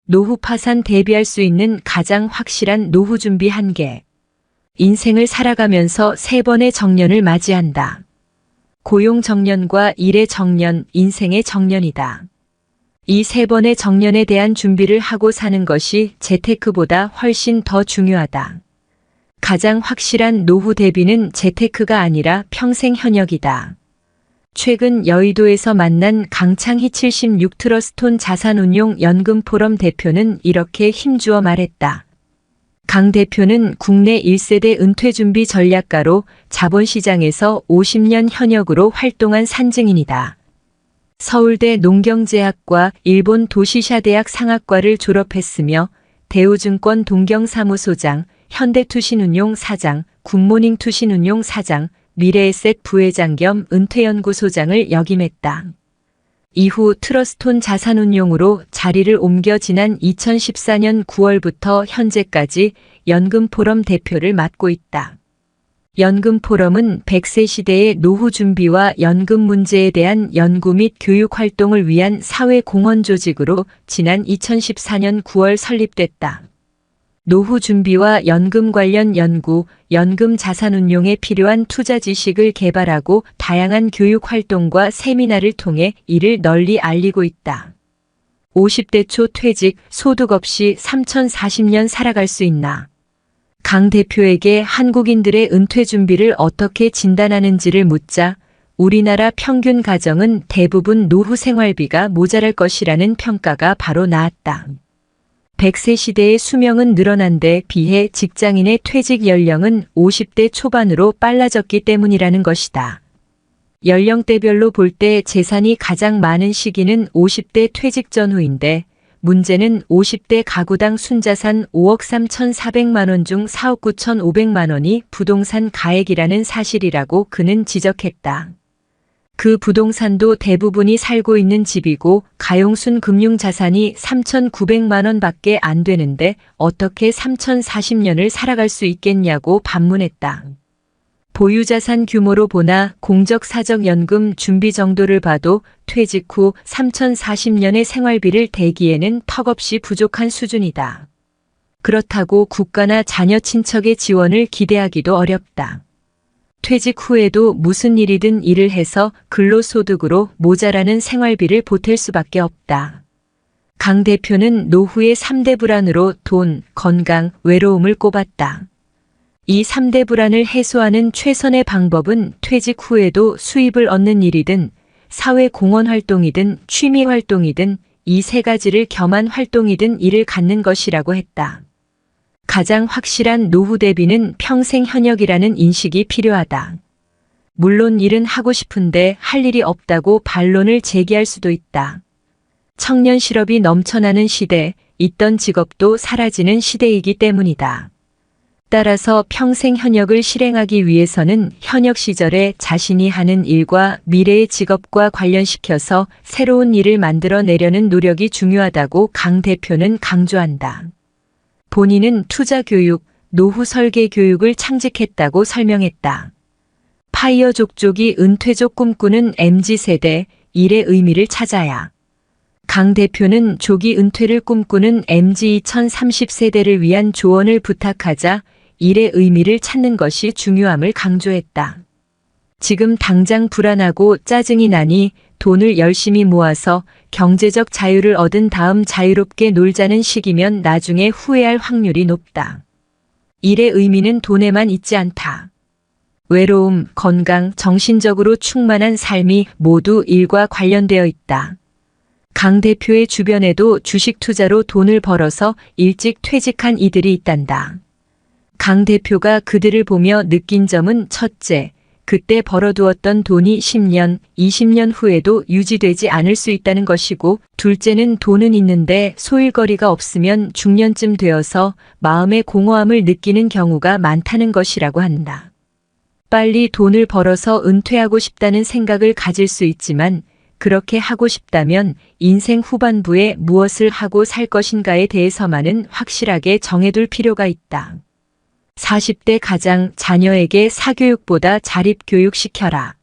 노후 파산 대비할 수 있는 가장 확실한 노후 준비 1개. 인생을 살아가면서 3번의 정년을 맞이한다. 고용 정년과 일의 정년, 인생의 정년이다. 이 3번의 정년에 대한 준비를 하고 사는 것이 재테크보다 훨씬 더 중요하다. 가장 확실한 노후 대비는 재테크가 아니라 평생 현역이다. 최근 여의도에서 만난 강창희 76 트러스톤 자산운용 연금 포럼 대표는 이렇게 힘주어 말했다. 강 대표는 국내 1세대 은퇴준비 전략가로 자본시장에서 50년 현역으로 활동한 산증인이다. 서울대 농경제학과 일본 도시샤대학 상학과를 졸업했으며 대우증권 동경사무소장, 현대투신운용 사장, 굿모닝 투신운용 사장, 미래에셋 부회장 겸 은퇴연구소장을 역임했다. 이후 트러스톤 자산운용으로 자리를 옮겨 지난 2014년 9월부터 현재까지 연금포럼 대표를 맡고 있다. 연금포럼은 100세 시대의 노후 준비와 연금 문제에 대한 연구 및 교육 활동을 위한 사회공헌 조직으로 지난 2014년 9월 설립됐다. 노후 준비와 연금 관련 연구, 연금 자산운용에 필요한 투자 지식을 개발하고 다양한 교육 활동과 세미나를 통해 이를 널리 알리고 있다. 50대 초 퇴직, 소득 없이 3040년 살아갈 수 있나? 강 대표에게 한국인들의 은퇴 준비를 어떻게 진단하는지를 묻자 우리나라 평균 가정은 대부분 노후 생활비가 모자랄 것이라는 평가가 바로 나왔다. 100세 시대의 수명은 늘어난 데 비해 직장인의 퇴직 연령은 50대 초반으로 빨라졌기 때문이라는 것이다. 연령대별로 볼 때 재산이 가장 많은 시기는 50대 퇴직 전후인데 문제는 50대 가구당 순자산 5억 3,400만 원 중 4억 9,500만 원이 부동산 가액이라는 사실이라고 그는 지적했다. 그 부동산도 대부분이 살고 있는 집이고 가용순 금융자산이 3,900만 원 밖에 안 되는데 어떻게 3,040년을 살아갈 수 있겠냐고 반문했다. 보유자산 규모로 보나 공적사적연금 준비 정도를 봐도 퇴직 후 3,040년의 생활비를 대기에는 턱없이 부족한 수준이다. 그렇다고 국가나 자녀 친척의 지원을 기대하기도 어렵다. 퇴직 후에도 무슨 일이든 일을 해서 근로소득으로 모자라는 생활비를 보탤 수밖에 없다. 강 대표는 노후의 3대 불안으로 돈, 건강, 외로움을 꼽았다. 이 3대 불안을 해소하는 최선의 방법은 퇴직 후에도 수입을 얻는 일이든 사회공헌 활동이든 취미 활동이든 이 3가지를 겸한 활동이든 일을 갖는 것이라고 했다. 가장 확실한 노후 대비는 평생 현역이라는 인식이 필요하다. 물론 일은 하고 싶은데 할 일이 없다고 반론을 제기할 수도 있다. 청년 실업이 넘쳐나는 시대, 있던 직업도 사라지는 시대이기 때문이다. 따라서 평생 현역을 실행하기 위해서는 현역 시절에 자신이 하는 일과 미래의 직업과 관련시켜서 새로운 일을 만들어내려는 노력이 중요하다고 강 대표는 강조한다. 본인은 투자 교육, 노후 설계 교육을 창직했다고 설명했다. 파이어 족족이 은퇴족 꿈꾸는 MZ세대, 일의 의미를 찾아야. 강 대표는 조기 은퇴를 꿈꾸는 MZ 2030세대를 위한 조언을 부탁하자 일의 의미를 찾는 것이 중요함을 강조했다. 지금 당장 불안하고 짜증이 나니 돈을 열심히 모아서 경제적 자유를 얻은 다음 자유롭게 놀자는 시기면 나중에 후회할 확률이 높다. 일의 의미는 돈에만 있지 않다. 외로움, 건강, 정신적으로 충만한 삶이 모두 일과 관련되어 있다. 강 대표의 주변에도 주식 투자로 돈을 벌어서 일찍 퇴직한 이들이 있단다. 강 대표가 그들을 보며 느낀 점은 첫째, 그때 벌어두었던 돈이 10년, 20년 후에도 유지되지 않을 수 있다는 것이고, 둘째는 돈은 있는데 소일거리가 없으면 중년쯤 되어서 마음의 공허함을 느끼는 경우가 많다는 것이라고 한다. 빨리 돈을 벌어서 은퇴하고 싶다는 생각을 가질 수 있지만, 그렇게 하고 싶다면 인생 후반부에 무엇을 하고 살 것인가에 대해서만은 확실하게 정해둘 필요가 있다. 40대 가장 자녀에게 사교육보다 자립교육 시켜라.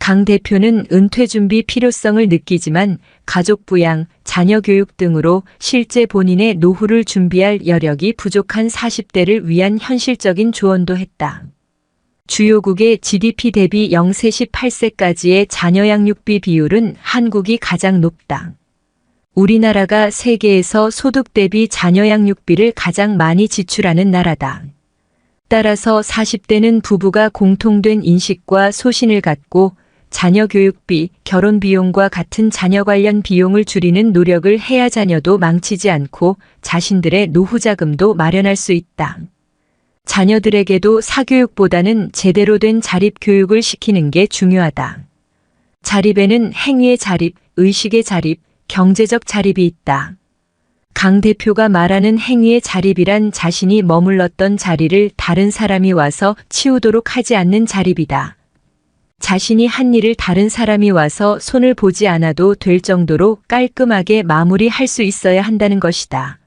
강 대표는 은퇴 준비 필요성을 느끼지만 가족 부양, 자녀 교육 등으로 실제 본인의 노후를 준비할 여력이 부족한 40대를 위한 현실적인 조언도 했다. 주요국의 GDP 대비 0세 18세까지의 자녀 양육비 비율은 한국이 가장 높다. 우리나라가 세계에서 소득 대비 자녀 양육비를 가장 많이 지출하는 나라다. 따라서 40대는 부부가 공통된 인식과 소신을 갖고 자녀 교육비, 결혼 비용과 같은 자녀 관련 비용을 줄이는 노력을 해야 자녀도 망치지 않고 자신들의 노후 자금도 마련할 수 있다. 자녀들에게도 사교육보다는 제대로 된 자립 교육을 시키는 게 중요하다. 자립에는 행위의 자립, 의식의 자립, 경제적 자립이 있다. 강 대표가 말하는 행위의 자립이란 자신이 머물렀던 자리를 다른 사람이 와서 치우도록 하지 않는 자립이다. 자신이 한 일을 다른 사람이 와서 손을 보지 않아도 될 정도로 깔끔하게 마무리할 수 있어야 한다는 것이다.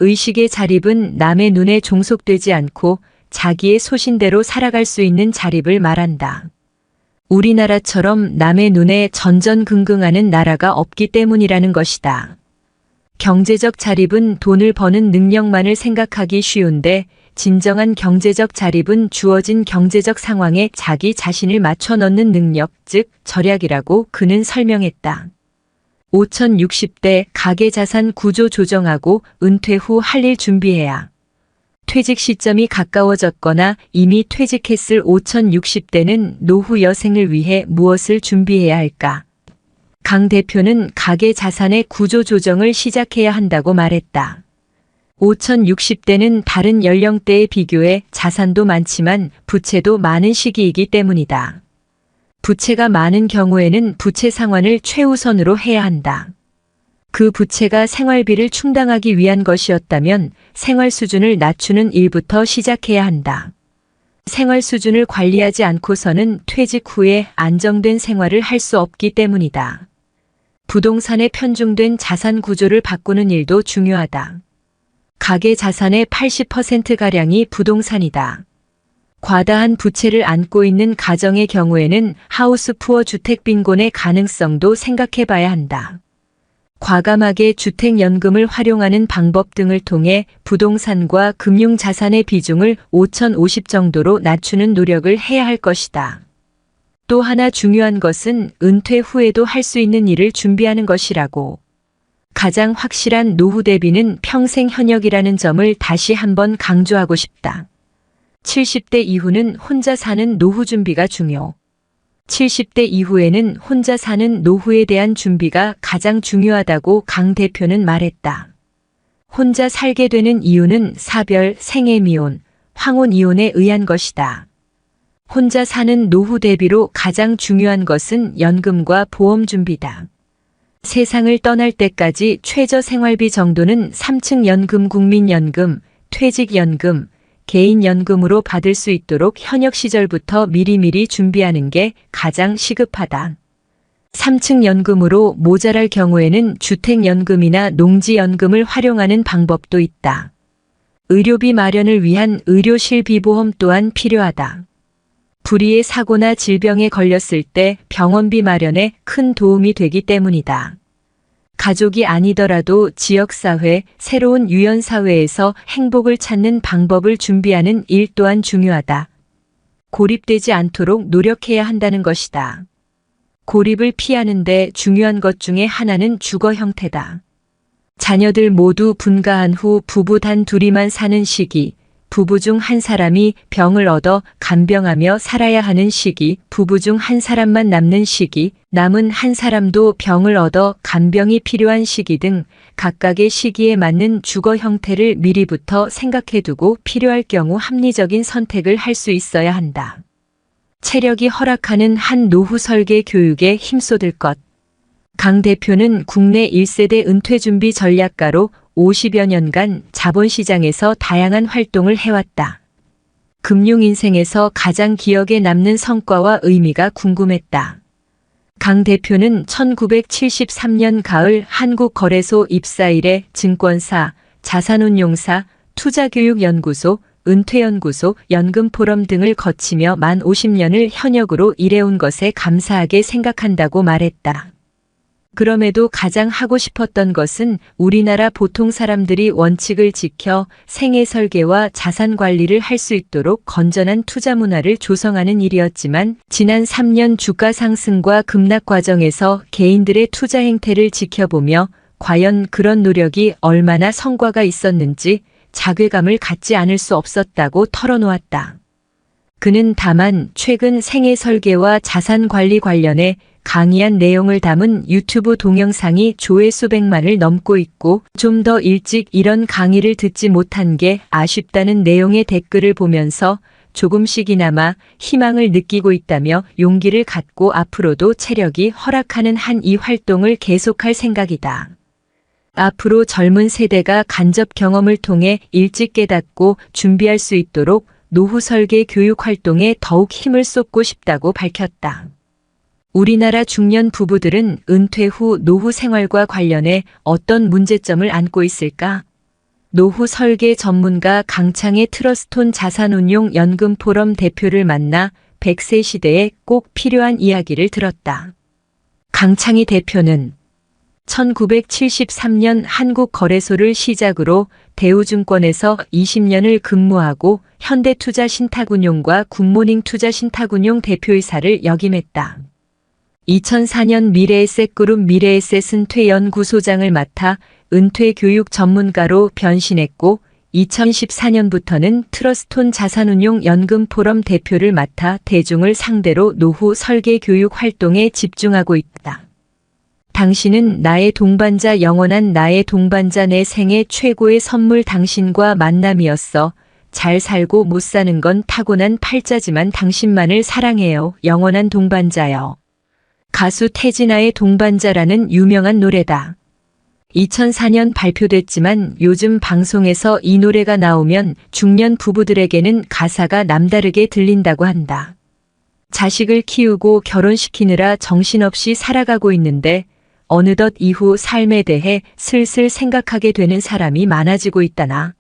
의식의 자립은 남의 눈에 종속되지 않고 자기의 소신대로 살아갈 수 있는 자립을 말한다. 우리나라처럼 남의 눈에 전전긍긍하는 나라가 없기 때문이라는 것이다. 경제적 자립은 돈을 버는 능력만을 생각하기 쉬운데 진정한 경제적 자립은 주어진 경제적 상황에 자기 자신을 맞춰 넣는 능력, 즉 절약이라고 그는 설명했다. 5060대 가계자산 구조 조정하고 은퇴 후 할 일 준비해야. 퇴직 시점이 가까워졌거나 이미 퇴직했을 5060대는 노후 여생을 위해 무엇을 준비해야 할까? 강 대표는 가계자산의 구조 조정을 시작해야 한다고 말했다. 5060대는 다른 연령대에 비교해 자산도 많지만 부채도 많은 시기이기 때문이다. 부채가 많은 경우에는 부채 상환을 최우선으로 해야 한다. 그 부채가 생활비를 충당하기 위한 것이었다면 생활 수준을 낮추는 일부터 시작해야 한다. 생활 수준을 관리하지 않고서는 퇴직 후에 안정된 생활을 할 수 없기 때문이다. 부동산에 편중된 자산 구조를 바꾸는 일도 중요하다. 가계 자산의 80%가량이 부동산이다. 과다한 부채를 안고 있는 가정의 경우에는 하우스푸어 주택 빈곤의 가능성도 생각해 봐야 한다. 과감하게 주택연금을 활용하는 방법 등을 통해 부동산과 금융자산의 비중을 5050 정도로 낮추는 노력을 해야 할 것이다. 또 하나 중요한 것은 은퇴 후에도 할 수 있는 일을 준비하는 것이라고. 가장 확실한 노후 대비는 평생 현역이라는 점을 다시 한번 강조하고 싶다. 70대 이후는 혼자 사는 노후 준비가 중요. 70대 이후에는 혼자 사는 노후에 대한 준비가 가장 중요하다고 강 대표는 말했다. 혼자 살게 되는 이유는 사별, 생애미혼, 황혼이혼에 의한 것이다. 혼자 사는 노후 대비로 가장 중요한 것은 연금과 보험 준비다. 세상을 떠날 때까지 최저 생활비 정도는 3층 연금, 국민연금, 퇴직연금, 개인연금으로 받을 수 있도록 현역 시절부터 미리미리 준비하는 게 가장 시급하다. 3층 연금으로 모자랄 경우에는 주택연금이나 농지연금을 활용하는 방법도 있다. 의료비 마련을 위한 의료실비보험 또한 필요하다. 불의의 사고나 질병에 걸렸을 때 병원비 마련에 큰 도움이 되기 때문이다. 가족이 아니더라도 지역사회, 새로운 유연사회에서 행복을 찾는 방법을 준비하는 일 또한 중요하다. 고립되지 않도록 노력해야 한다는 것이다. 고립을 피하는데 중요한 것 중에 하나는 주거 형태다. 자녀들 모두 분가한 후 부부 단 둘이만 사는 시기, 부부 중 한 사람이 병을 얻어 간병하며 살아야 하는 시기, 부부 중 한 사람만 남는 시기, 남은 한 사람도 병을 얻어 간병이 필요한 시기 등 각각의 시기에 맞는 주거 형태를 미리부터 생각해두고 필요할 경우 합리적인 선택을 할 수 있어야 한다. 체력이 허락하는 한 노후 설계 교육에 힘쏟을 것. 강 대표는 국내 1세대 은퇴준비 전략가로 50여 년간 자본시장에서 다양한 활동을 해왔다. 금융인생에서 가장 기억에 남는 성과와 의미가 궁금했다. 강 대표는 1973년 가을 한국거래소 입사 이래 증권사, 자산운용사, 투자교육연구소, 은퇴연구소, 연금포럼 등을 거치며 만 50년을 현역으로 일해온 것에 감사하게 생각한다고 말했다. 그럼에도 가장 하고 싶었던 것은 우리나라 보통 사람들이 원칙을 지켜 생애 설계와 자산 관리를 할 수 있도록 건전한 투자 문화를 조성하는 일이었지만 지난 3년 주가 상승과 급락 과정에서 개인들의 투자 행태를 지켜보며 과연 그런 노력이 얼마나 성과가 있었는지 자괴감을 갖지 않을 수 없었다고 털어놓았다. 그는 다만 최근 생애 설계와 자산 관리 관련해 강의한 내용을 담은 유튜브 동영상이 조회수 100만을 넘고 있고 좀 더 일찍 이런 강의를 듣지 못한 게 아쉽다는 내용의 댓글을 보면서 조금씩이나마 희망을 느끼고 있다며 용기를 갖고 앞으로도 체력이 허락하는 한 이 활동을 계속할 생각이다. 앞으로 젊은 세대가 간접 경험을 통해 일찍 깨닫고 준비할 수 있도록 노후 설계 교육 활동에 더욱 힘을 쏟고 싶다고 밝혔다. 우리나라 중년 부부들은 은퇴 후 노후 생활과 관련해 어떤 문제점을 안고 있을까? 노후 설계 전문가 강창의 트러스톤 자산운용 연금포럼 대표를 만나 100세 시대에 꼭 필요한 이야기를 들었다. 강창희 대표는 1973년 한국거래소를 시작으로 대우증권에서 20년을 근무하고 현대투자신탁운용과 굿모닝 투자신탁운용 대표이사를 역임했다. 2004년 미래에셋그룹 미래에셋은퇴연구소장을 맡아 은퇴교육 전문가로 변신했고 2014년부터는 트러스톤 자산운용 연금포럼 대표를 맡아 대중을 상대로 노후 설계 교육 활동에 집중하고 있다. 당신은 나의 동반자, 영원한 나의 동반자, 내 생애 최고의 선물, 당신과 만남이었어. 잘 살고 못 사는 건 타고난 팔자지만 당신만을 사랑해요. 영원한 동반자여. 가수 태진아의 동반자라는 유명한 노래다. 2004년 발표됐지만 요즘 방송에서 이 노래가 나오면 중년 부부들에게는 가사가 남다르게 들린다고 한다. 자식을 키우고 결혼시키느라 정신없이 살아가고 있는데 어느덧 이후 삶에 대해 슬슬 생각하게 되는 사람이 많아지고 있다나.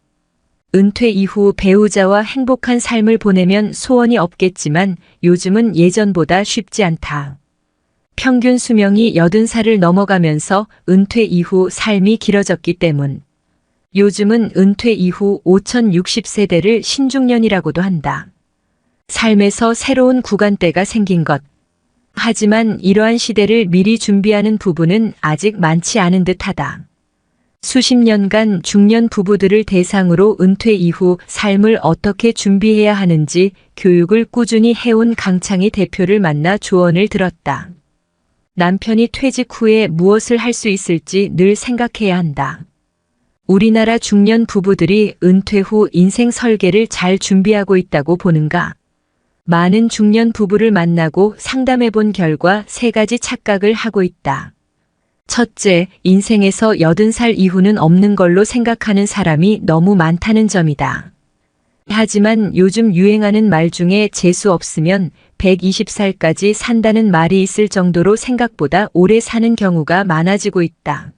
은퇴 이후 배우자와 행복한 삶을 보내면 소원이 없겠지만 요즘은 예전보다 쉽지 않다. 평균 수명이 80살을 넘어가면서 은퇴 이후 삶이 길어졌기 때문. 요즘은 은퇴 이후 5060세대를 신중년이라고도 한다. 삶에서 새로운 구간대가 생긴 것. 하지만 이러한 시대를 미리 준비하는 부부는 아직 많지 않은 듯하다. 수십 년간 중년 부부들을 대상으로 은퇴 이후 삶을 어떻게 준비해야 하는지 교육을 꾸준히 해온 강창희 대표를 만나 조언을 들었다. 남편이 퇴직 후에 무엇을 할 수 있을지 늘 생각해야 한다. 우리나라 중년 부부들이 은퇴 후 인생 설계를 잘 준비하고 있다고 보는가? 많은 중년 부부를 만나고 상담해 본 결과 3가지 착각을 하고 있다. 첫째, 인생에서 80살 이후는 없는 걸로 생각하는 사람이 너무 많다는 점이다. 하지만 요즘 유행하는 말 중에 재수 없으면 120살까지 산다는 말이 있을 정도로 생각보다 오래 사는 경우가 많아지고 있다.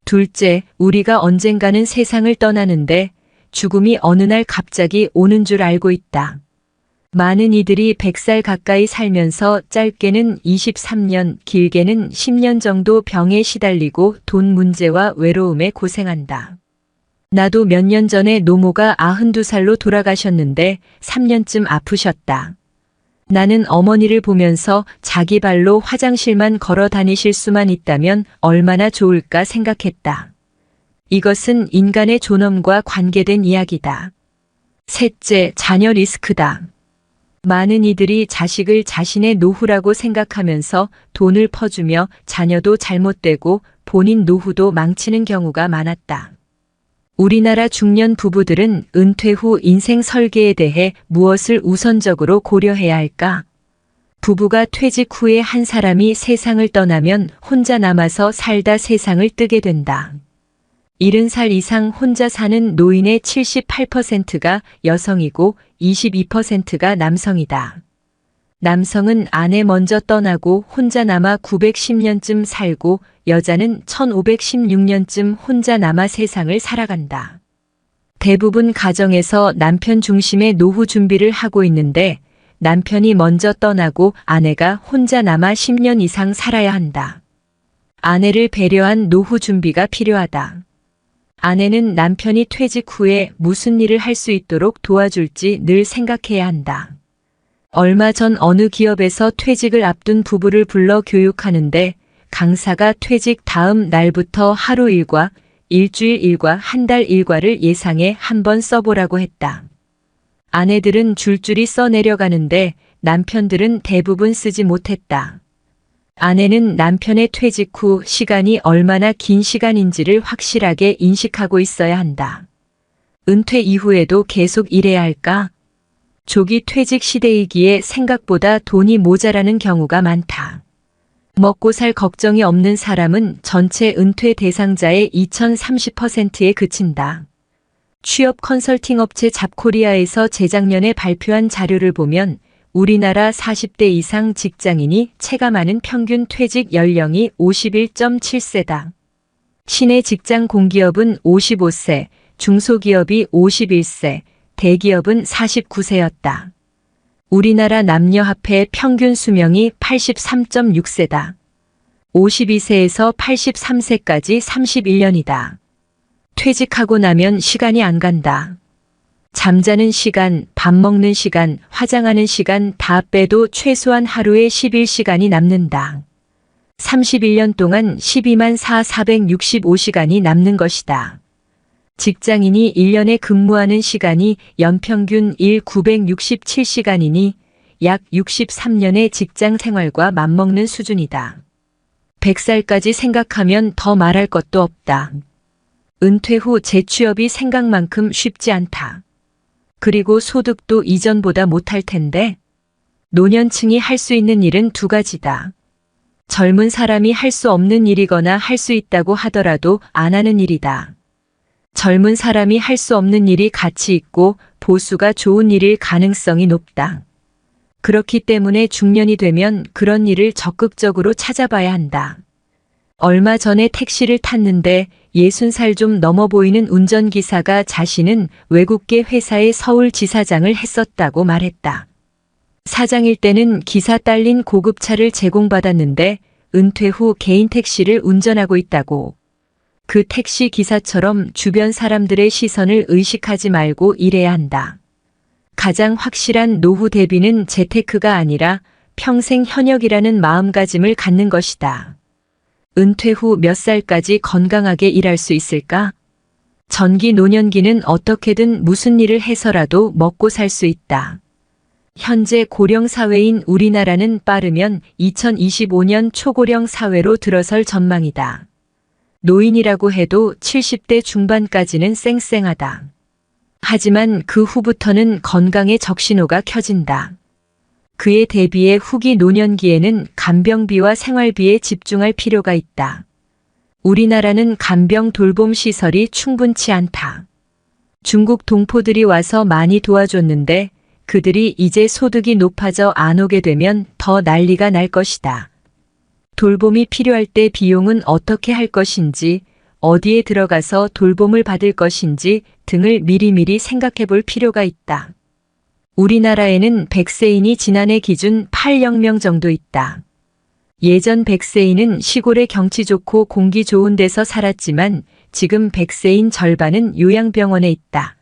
둘째, 우리가 언젠가는 세상을 떠나는데 죽음이 어느 날 갑자기 오는 줄 알고 있다. 많은 이들이 100살 가까이 살면서 짧게는 23년, 길게는 10년 정도 병에 시달리고 돈 문제와 외로움에 고생한다. 나도 몇 년 전에 노모가 92살로 돌아가셨는데 3년쯤 아프셨다. 나는 어머니를 보면서 자기 발로 화장실만 걸어 다니실 수만 있다면 얼마나 좋을까 생각했다. 이것은 인간의 존엄과 관계된 이야기다. 셋째, 자녀 리스크다. 많은 이들이 자식을 자신의 노후라고 생각하면서 돈을 퍼주며 자녀도 잘못되고 본인 노후도 망치는 경우가 많았다. 우리나라 중년 부부들은 은퇴 후 인생 설계에 대해 무엇을 우선적으로 고려해야 할까? 부부가 퇴직 후에 한 사람이 세상을 떠나면 혼자 남아서 살다 세상을 뜨게 된다. 70살 이상 혼자 사는 노인의 78%가 여성이고 22%가 남성이다. 남성은 아내 먼저 떠나고 혼자 남아 910년쯤 살고 여자는 1516년쯤 혼자 남아 세상을 살아간다. 대부분 가정에서 남편 중심의 노후 준비를 하고 있는데 남편이 먼저 떠나고 아내가 혼자 남아 10년 이상 살아야 한다. 아내를 배려한 노후 준비가 필요하다. 아내는 남편이 퇴직 후에 무슨 일을 할 수 있도록 도와줄지 늘 생각해야 한다. 얼마 전 어느 기업에서 퇴직을 앞둔 부부를 불러 교육하는데 강사가 퇴직 다음 날부터 하루 일과, 일주일 일과, 한 달 일과를 예상해 한번 써보라고 했다. 아내들은 줄줄이 써내려가는데 남편들은 대부분 쓰지 못했다. 아내는 남편의 퇴직 후 시간이 얼마나 긴 시간인지를 확실하게 인식하고 있어야 한다. 은퇴 이후에도 계속 일해야 할까? 조기 퇴직 시대이기에 생각보다 돈이 모자라는 경우가 많다. 먹고 살 걱정이 없는 사람은 전체 은퇴 대상자의 2030%에 그친다. 취업 컨설팅 업체 잡코리아에서 재작년에 발표한 자료를 보면 우리나라 40대 이상 직장인이 체감하는 평균 퇴직 연령이 51.7세다. 시내 직장 공기업은 55세, 중소기업이 51세, 대기업은 49세였다. 우리나라 남녀 합해 평균 수명이 83.6세다. 52세에서 83세까지 31년이다. 퇴직하고 나면 시간이 안 간다. 잠자는 시간, 밥 먹는 시간, 화장하는 시간 다 빼도 최소한 하루에 11시간이 남는다. 31년 동안 124,465시간이 남는 것이다. 직장인이 1년에 근무하는 시간이 연평균 967시간이니 약 63년의 직장 생활과 맞먹는 수준이다. 100살까지 생각하면 더 말할 것도 없다. 은퇴 후 재취업이 생각만큼 쉽지 않다. 그리고 소득도 이전보다 못할 텐데 노년층이 할 수 있는 일은 두 가지다. 젊은 사람이 할 수 없는 일이거나 할 수 있다고 하더라도 안 하는 일이다. 젊은 사람이 할 수 없는 일이 가치 있고 보수가 좋은 일일 가능성이 높다. 그렇기 때문에 중년이 되면 그런 일을 적극적으로 찾아봐야 한다. 얼마 전에 택시를 탔는데 60살 좀 넘어 보이는 운전기사가 자신은 외국계 회사의 서울지사장을 했었다고 말했다. 사장일 때는 기사 딸린 고급차를 제공받았는데 은퇴 후 개인 택시를 운전하고 있다고. 그 택시 기사처럼 주변 사람들의 시선을 의식하지 말고 일해야 한다. 가장 확실한 노후 대비는 재테크가 아니라 평생 현역이라는 마음가짐을 갖는 것이다. 은퇴 후 몇 살까지 건강하게 일할 수 있을까? 전기 노년기는 어떻게든 무슨 일을 해서라도 먹고 살 수 있다. 현재 고령 사회인 우리나라는 빠르면 2025년 초고령 사회로 들어설 전망이다. 노인이라고 해도 70대 중반까지는 쌩쌩하다. 하지만 그 후부터는 건강의 적신호가 켜진다. 그에 대비해 후기 노년기에는 간병비와 생활비에 집중할 필요가 있다. 우리나라는 간병 돌봄 시설이 충분치 않다. 중국 동포들이 와서 많이 도와줬는데 그들이 이제 소득이 높아져 안 오게 되면 더 난리가 날 것이다. 돌봄이 필요할 때 비용은 어떻게 할 것인지, 어디에 들어가서 돌봄을 받을 것인지 등을 미리미리 생각해 볼 필요가 있다. 우리나라에는 100세인이 지난해 기준 800명 정도 있다. 예전 100세인은 시골에 경치 좋고 공기 좋은 데서 살았지만 지금 100세인 절반은 요양병원에 있다.